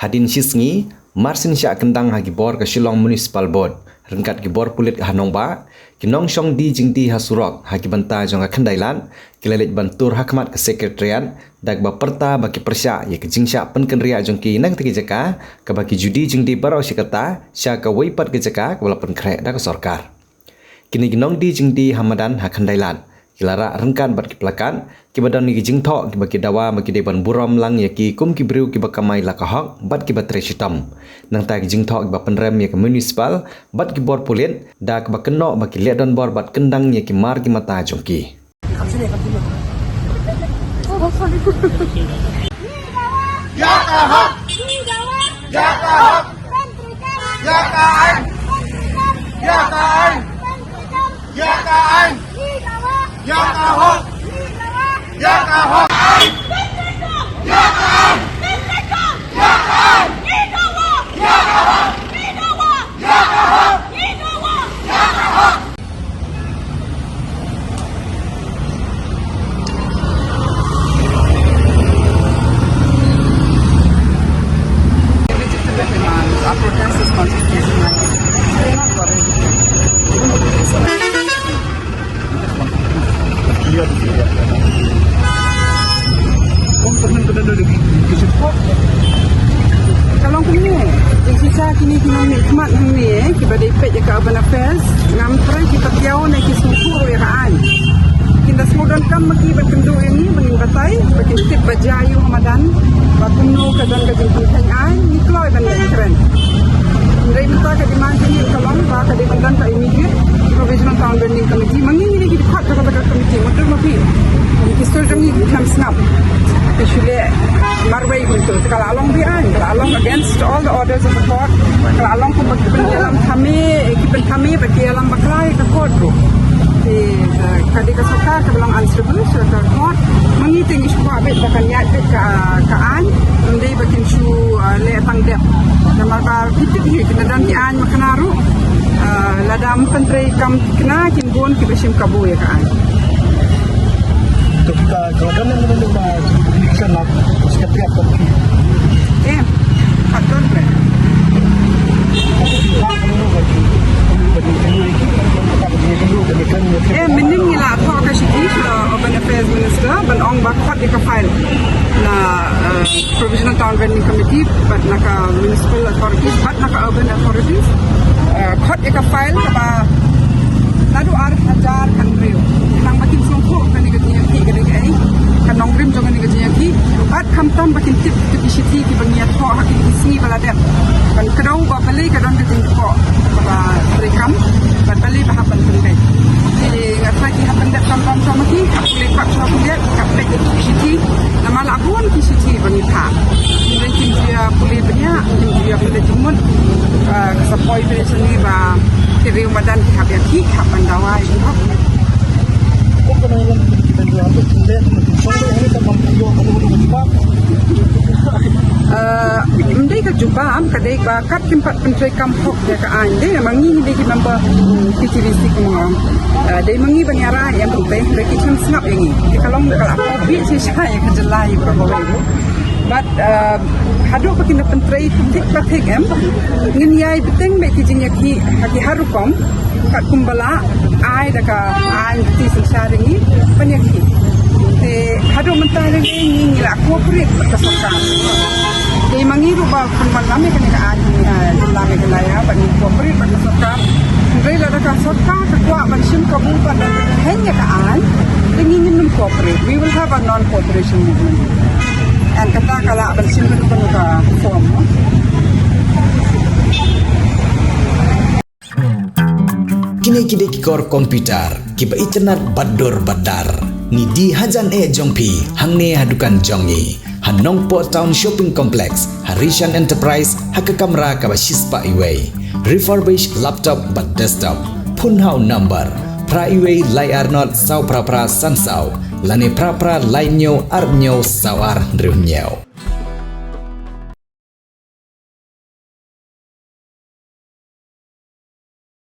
hadin sisngi marsin sya kendang hagi bor ke Shillong Municipal Board rengkat ki bor pulit hanong ba kinong syong di jingti hasurok hagi banta jong kendailan kilelit bantur hakmat ke sekretariat dak ba perta bagi persya ye ke jingsya penkenria jong ki nang tegi jaka ke bagi judi jingti barau syakata sya ke weipat ke jaka ke walaupun krek dak sorkar kini kinong di jingti hamadan hakandailan kilara rengkan bat kiplakan kibadan ni jingtho kibaki dawa bagi deban buram lang yaki kum kibriu kibakamai lakahok bat kibatri shitam nang ta jingtho kiba penrem yak municipal bat kibor pulit da kibakeno bagi ledon bor bat kendang yaki mar kimata jongki ya kahok ya kahok ya kain ya kain ya kain ya kahok ya kahok ya kahok ya kahok ya kahok ya kahok ya kahok legitimate demands. Our protest is constitutional. We're not worried. Kalau kini, jika kini nikmat ni, kita dapat jaka urban affairs, ngam try kita tiaw na kisukur ya kan. Kita semodan kam maki berkendu ini meningkatai, berkentip bajayu Ramadan, bakuno kadang kadang penting nikloi bandai keren. Dari minta ke demand ini kalau baka di bandan ka immediate provisional town building committee mangini di dekat ke committee motor mapi. Kisah jangi kam snap. Usually marway gitu. Kalau along behind, kalau along against all the orders of the court, kalau along pun dalam kami bagi dalam baklai ke court tu. Di kadika sokar ke dalam answerable ke court mengiting isu abet bahkan niat ke an mendai bakin su le tangdep. Nama kita ni kita dan an makanaru ladam penteri kam kena kimbun kibesim kabu ya kan. Kita kalau kan yang menurut bisa nak seketiap kopi. Patron ber. Mening ni lah talk ke sini Urban Affairs Minister benong bakot di file na Provisional Town Building Committee bat naka municipal authorities bat naka urban authorities kot di file kapa lalu arif ajar kan rio nang makin sungguh kan ni gajinya ki gede kan nongrim jangan ni gajinya ki bat kamtam bakin tip siti ki bangiat ko hak ki sini baladet kan kedau ba beli kadang gajinya ko ba rekam bat beli bahapan pendek jadi ngatai ki hapan dak kamtam sama ki boleh pak sama dia kapek ki siti nama labuan ki siti bani tha mungkin dia boleh banyak dia boleh jumut kesapoi boleh sendiri ba kiri Ramadan ki habis ki kapan dawai itu Mendai ke jubam kadai bakat tempat penteri kampung dia ke ande mangi ni di member PTVC kumang dai mangi banyara yang penting mereka cuma snap yang ni kalau apa bit saya kejelai berapa itu but haduk pakai penteri tik pakai ngin yai beteng me kijinya ki haki harukom kat kumbala ai daka ai ti sensari ni penyaki te haduk mentah ni ngila cooperate kesokkan dai mangi rupa kumbala me kan ai jumlah me kelaya bani cooperate kesokkan ndai la daka sokka kwa bansim kabu pada hanya ka ai ingin minum cooperate we will have a non cooperation movement and kata kala bansim kan ka form kini kikor komputer kiba internet bador badar ni di hajan jongpi hangne hadukan jongi hanong po town shopping complex Harishan Enterprise haka kamera kaba shispa iway refurbished laptop but desktop punhau number pra iway layar not sau pra sansau lane pra lainyo arnyo sawar drunyo